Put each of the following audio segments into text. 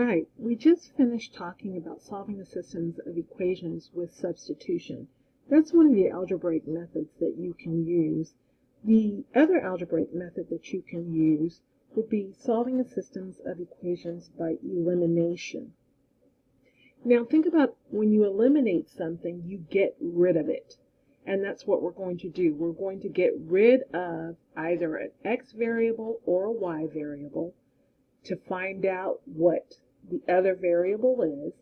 Right, we just finished talking about solving the systems of equations with substitution. That's one of the algebraic methods that you can use. The other algebraic method that you can use would be solving the systems of equations by elimination. Now think about when you eliminate something, you get rid of it. And that's what we're going to do. We're going to get rid of either an x variable or a y variable to find out what the other variable is.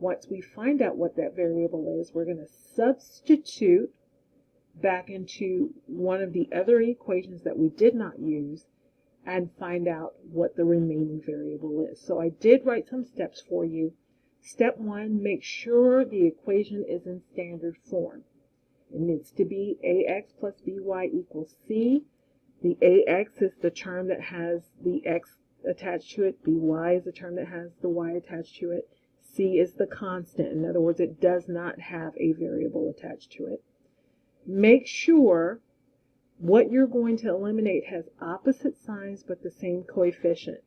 Once we find out what that variable is, we're going to substitute back into one of the other equations that we did not use and find out what the remaining variable is. So I did write some steps for you. Step 1, make sure the equation is in standard form. It needs to be ax plus by equals c. The ax is the term that has the x attached to it. By is the term that has the y attached to it. C is the constant. In other words, it does not have a variable attached to it. Make sure what you're going to eliminate has opposite signs but the same coefficient.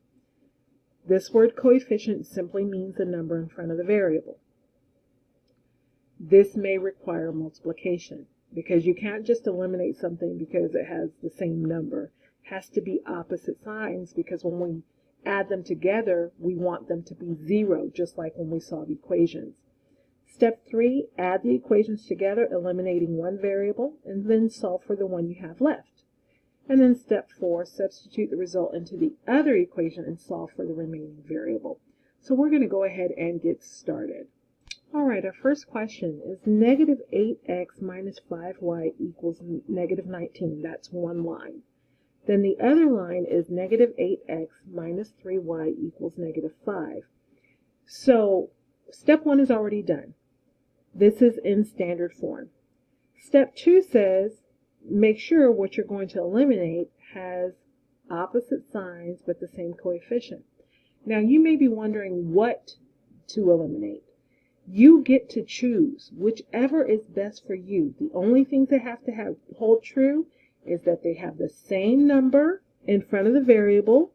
This word coefficient simply means the number in front of the variable. This may require multiplication because you can't just eliminate something because it has the same number. It has to be opposite signs because when we add them together, we want them to be 0, just like when we solve equations. Step 3, add the equations together, eliminating one variable, and then solve for the one you have left. And then step 4, substitute the result into the other equation and solve for the remaining variable. So we're going to go ahead and get started. All right, our first question is negative 8x minus 5y equals negative 19. That's one line. Then the other line is negative 8x minus 3y equals negative 5. So step 1 is already done. This is in standard form. Step 2 says make sure what you're going to eliminate has opposite signs but the same coefficient. Now you may be wondering what to eliminate. You get to choose whichever is best for you. The only things they have to hold true is that they have the same number in front of the variable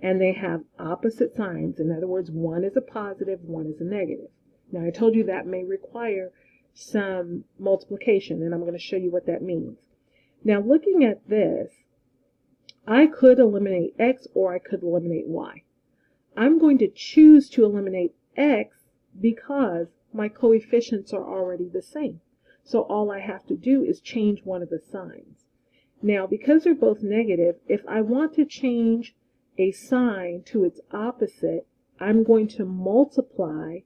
and they have opposite signs. In other words, one is a positive, one is a negative. Now I told you that may require some multiplication and I'm going to show you what that means. Now looking at this, I could eliminate x or I could eliminate y. I'm going to choose to eliminate x because my coefficients are already the same. So all I have to do is change one of the signs. Now, because they're both negative, if I want to change a sign to its opposite, I'm going to multiply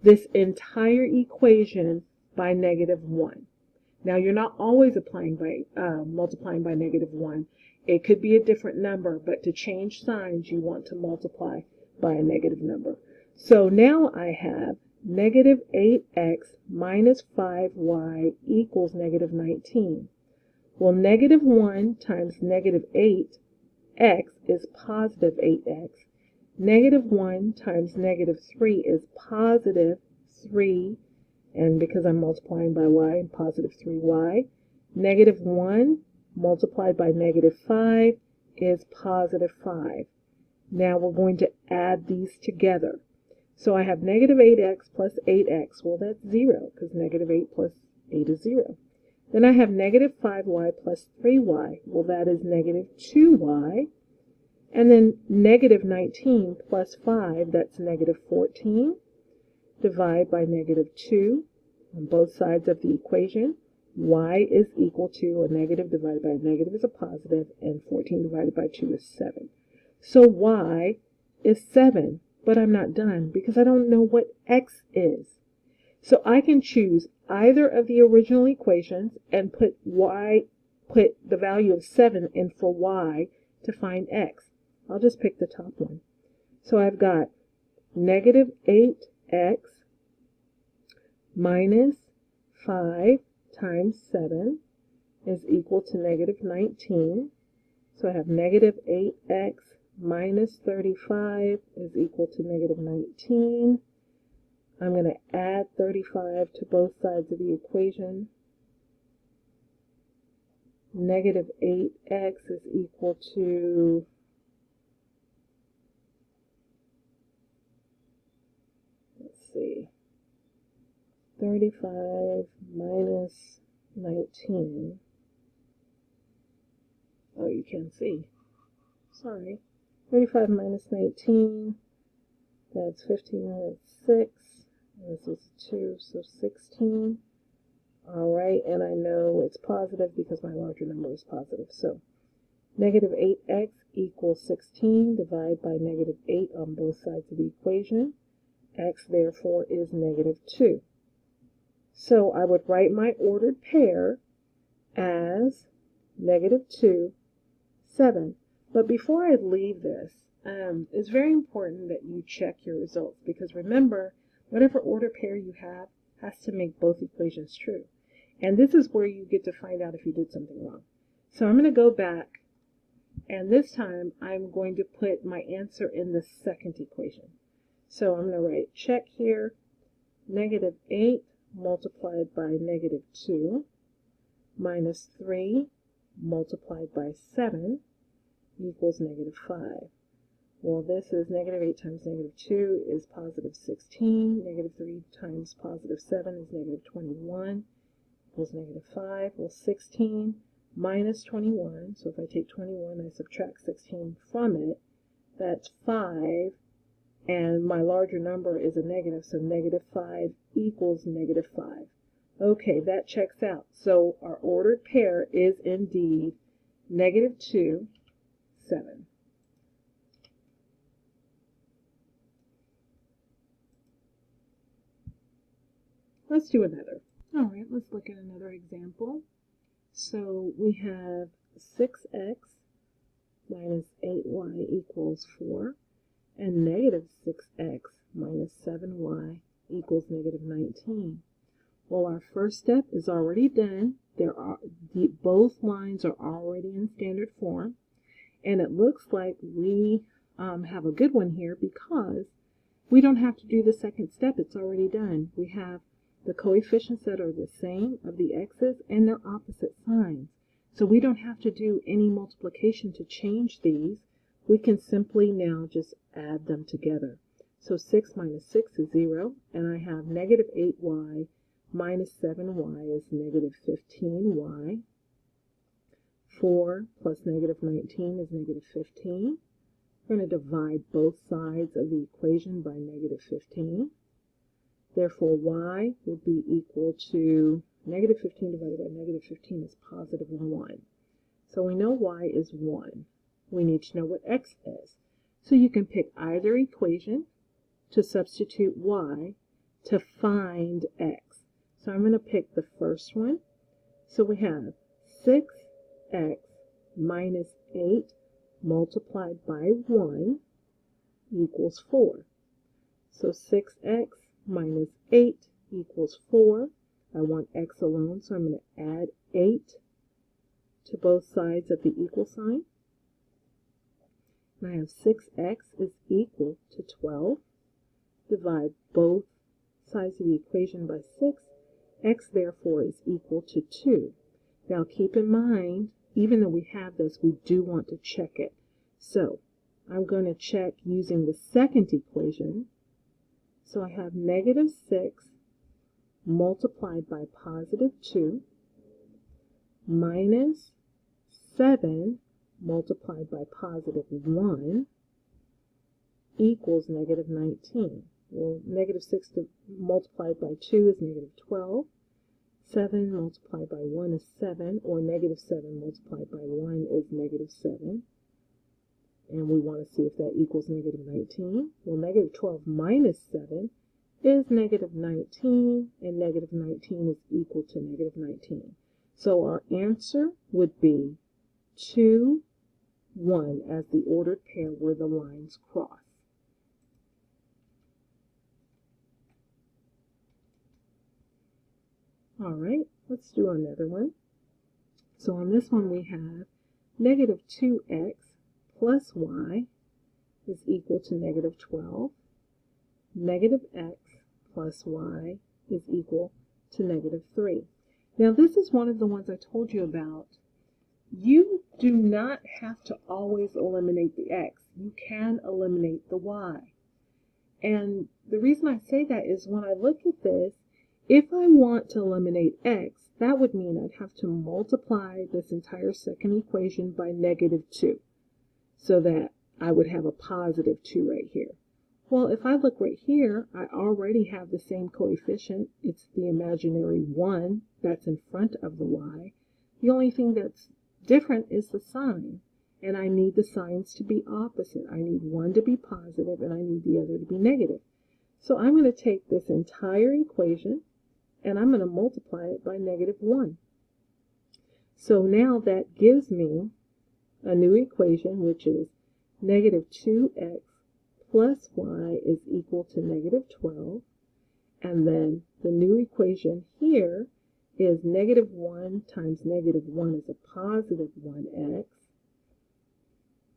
this entire equation by negative 1. Now, you're not always multiplying by negative 1. It could be a different number, but to change signs, you want to multiply by a negative number. So now I have negative 8x minus 5y equals negative 19. Well, negative 1 times negative 8x is positive 8x. Negative 1 times negative 3 is positive 3, and because I'm multiplying by y, positive 3y. Negative 1 multiplied by negative 5 is positive 5. Now we're going to add these together. So I have negative 8x plus 8x. Well, that's 0 because negative 8 plus 8 is 0. Then I have negative 5y plus 3y. Well, that is negative 2y. And then negative 19 plus 5, that's negative 14. Divide by negative 2 on both sides of the equation. Y is equal to a negative divided by a negative is a positive, and 14 divided by 2 is 7. So y is 7, but I'm not done because I don't know what x is. So I can choose either of the original equations and put the value of 7 in for y to find x. I'll just pick the top one. So I've got negative 8x minus 5 times 7 is equal to negative 19. So I have negative 8x minus 35 is equal to negative 19. I'm going to add 35 to both sides of the equation. Negative 8x is equal to see, 35 minus 19. Oh, you can't see. Sorry. 35 minus 19, that's 15, that's 6. This is 2, so 16. All right, and I know it's positive because my larger number is positive. So negative 8x equals 16. Divide by negative 8 on both sides of the equation. X, therefore, is negative 2. So I would write my ordered pair as negative 2, 7. But before I leave this, it's very important that you check your results, because remember, whatever ordered pair you have has to make both equations true. And this is where you get to find out if you did something wrong. So I'm going to go back, and this time I'm going to put my answer in the second equation. So I'm going to write check here, negative 8 multiplied by negative 2 minus 3 multiplied by 7 equals negative 5. Well, this is negative 8 times negative 2 is positive 16. Negative 3 times positive 7 is negative 21 equals negative 5. Well, 16 minus 21, so if I take 21, I subtract 16 from it, that's 5, and my larger number is a negative, so negative 5 equals negative 5. Okay, that checks out. So our ordered pair is indeed negative 2, 7. Let's do another. All right, let's look at another example. So we have 6x minus 8y equals 4, and negative 6x minus 7y equals negative 19. Well, our first step is already done. Both lines are already in standard form, and it looks like we have a good one here because we don't have to do the second step. It's already done. We have the coefficients that are the same of the x's and their opposite signs. So we don't have to do any multiplication to change these. We can simply now just add them together. So 6 minus 6 is 0, and I have negative 8y minus 7y is negative 15y. 4 plus negative 19 is negative 15. We're going to divide both sides of the equation by negative 15. Therefore, y would be equal to negative 15 divided by negative 15 is positive 1. So we know y is 1. We need to know what x is. So you can pick either equation to substitute y to find x. So I'm going to pick the first one. So we have 6x minus 8 multiplied by 1 equals 4. So 6x minus 8 equals 4. I want x alone, so I'm going to add 8 to both sides of the equal sign. And I have 6x is equal to 12. Divide both sides of the equation by 6. X therefore is equal to 2. Now keep in mind, even though we have this, we do want to check it. So I'm going to check using the second equation. So I have negative 6 multiplied by positive 2 minus 7 multiplied by positive 1 equals negative 19. Well, negative 6 multiplied by 2 is negative 12. 7 multiplied by 1 is 7, or negative 7 multiplied by 1 is negative 7. And we want to see if that equals negative 19. Well, negative 12 minus 7 is negative 19, and negative 19 is equal to negative 19. So our answer would be 2, 1 as the ordered pair where the lines cross. All right, let's do another one. So on this one we have negative 2x plus y is equal to negative 12. Negative x plus y is equal to negative 3. Now this is one of the ones I told you about. You do not have to always eliminate the x. You can eliminate the y. And the reason I say that is when I look at this, if I want to eliminate x, that would mean I'd have to multiply this entire second equation by -2 so that I would have a positive 2 right here. Well, if I look right here, I already have the same coefficient. It's the imaginary 1 that's in front of the y. The only thing that's different is the sign, and I need the signs to be opposite. I need one to be positive, and I need the other to be negative. So I'm going to take this entire equation, and I'm going to multiply it by -1. So now that gives me a new equation, which is -2x plus y is equal to -12. And then the new equation here is -1 times -1 is a positive 1x.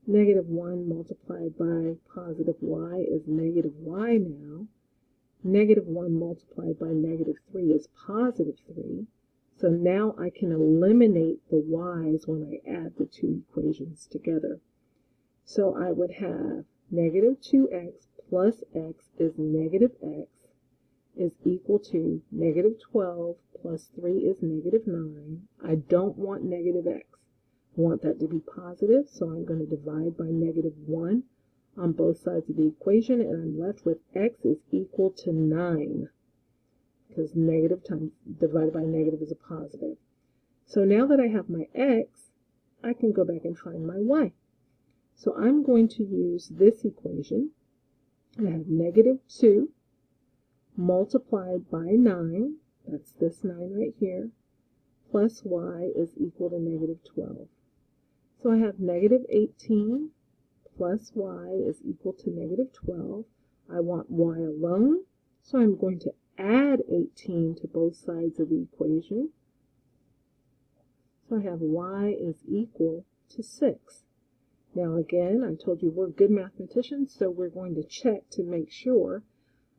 -1 multiplied by positive y is -y now. -1 multiplied by -3 is positive 3. So now I can eliminate the y's when I add the two equations together. So I would have -2x plus x is -x is equal to -12 plus 3 is -9. I don't want -x. I want that to be positive, so I'm going to divide by -1 on both sides of the equation, and I'm left with x is equal to 9, because negative times divided by negative is a positive. So now that I have my x, I can go back and find my y. So I'm going to use this equation. I have -2 multiplied by 9, that's this 9 right here, plus y is equal to -12. So I have -18 plus y is equal to -12. I want y alone, so I'm going to add 18 to both sides of the equation. So I have y is equal to 6. Now again, I told you we're good mathematicians, so we're going to check to make sure.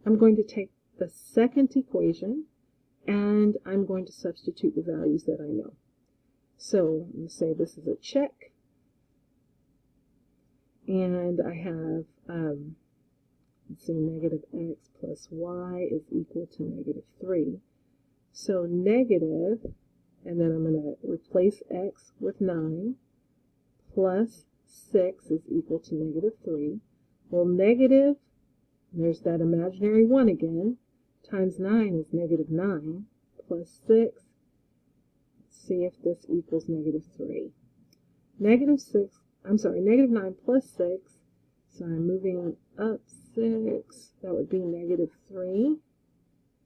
I'm going to take the second equation, and I'm going to substitute the values that I know. So let's say this is a check, and I have, let's see, -x plus y is equal to -3. So negative, and then I'm going to replace x with 9, plus 6 is equal to -3. Well, negative, there's that imaginary 1 again, times 9 is -9, plus 6, let's see if this equals -3. -9 plus 6, so I'm moving up 6, that would be -3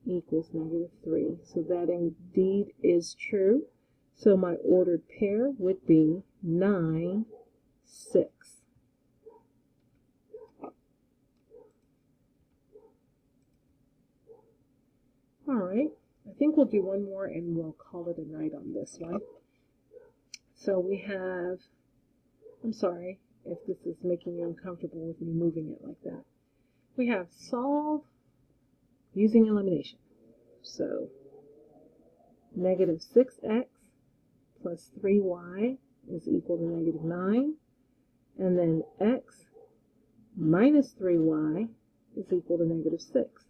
equals -3. So that indeed is true. So my ordered pair would be 9, 6. All right, I think we'll do one more and we'll call it a night on this one. So we have, I'm sorry if this is making you uncomfortable with me moving it like that. We have solve using elimination. So -6x plus 3y is equal to -9. And then x minus 3y is equal to -6.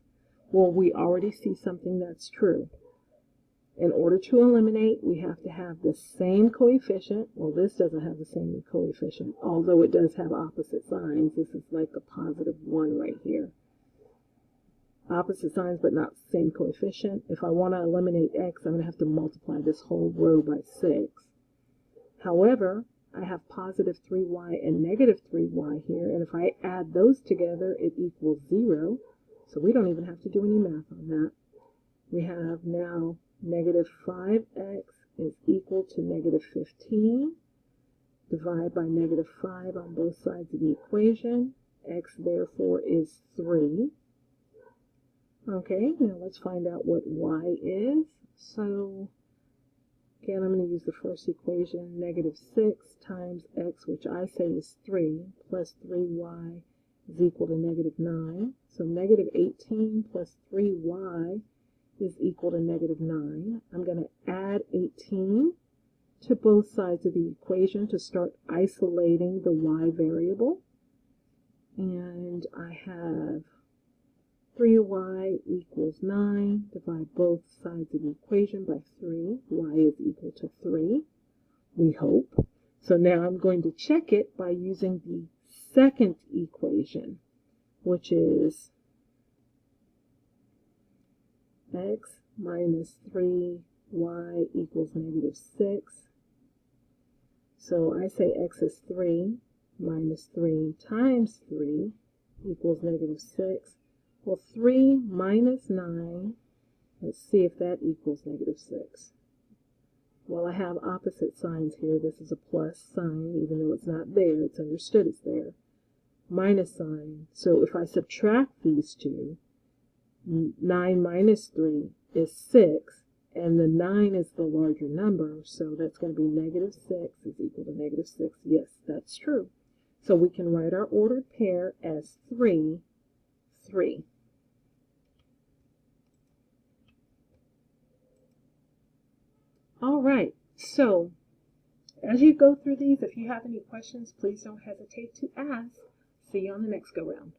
Well, we already see something that's true. In order to eliminate, we have to have the same coefficient. Well, this doesn't have the same coefficient, although it does have opposite signs. This is like a positive 1 right here. Opposite signs, but not the same coefficient. If I want to eliminate x, I'm going to have to multiply this whole row by 6. However, I have positive 3y and -3y here, and if I add those together, it equals 0. So we don't even have to do any math on that. We have now -5x is equal to -15. Divide by -5 on both sides of the equation. X therefore is 3. Okay, now let's find out what y is. So again, I'm going to use the first equation, -6 times x, which I say is 3, plus 3y is equal to -9. So -18 plus 3y is equal to -9. I'm going to add 18 to both sides of the equation to start isolating the y variable. And I have 3y equals 9. Divide both sides of the equation by 3. Y is equal to 3, we hope. So now I'm going to check it by using the second equation, which is x minus 3y equals negative 6. So I say x is 3 minus 3 times 3 equals negative 6. Well, 3 minus 9, let's see if that equals negative 6. Well, I have opposite signs here. This is a plus sign, even though it's not there. It's understood it's there. Minus sign. So if I subtract these two, 9 minus 3 is 6, and the 9 is the larger number, so that's going to be negative 6 is equal to negative 6. Yes, that's true. So we can write our ordered pair as 3, 3. All right, so as you go through these, if you have any questions, please don't hesitate to ask. See you on the next go-round.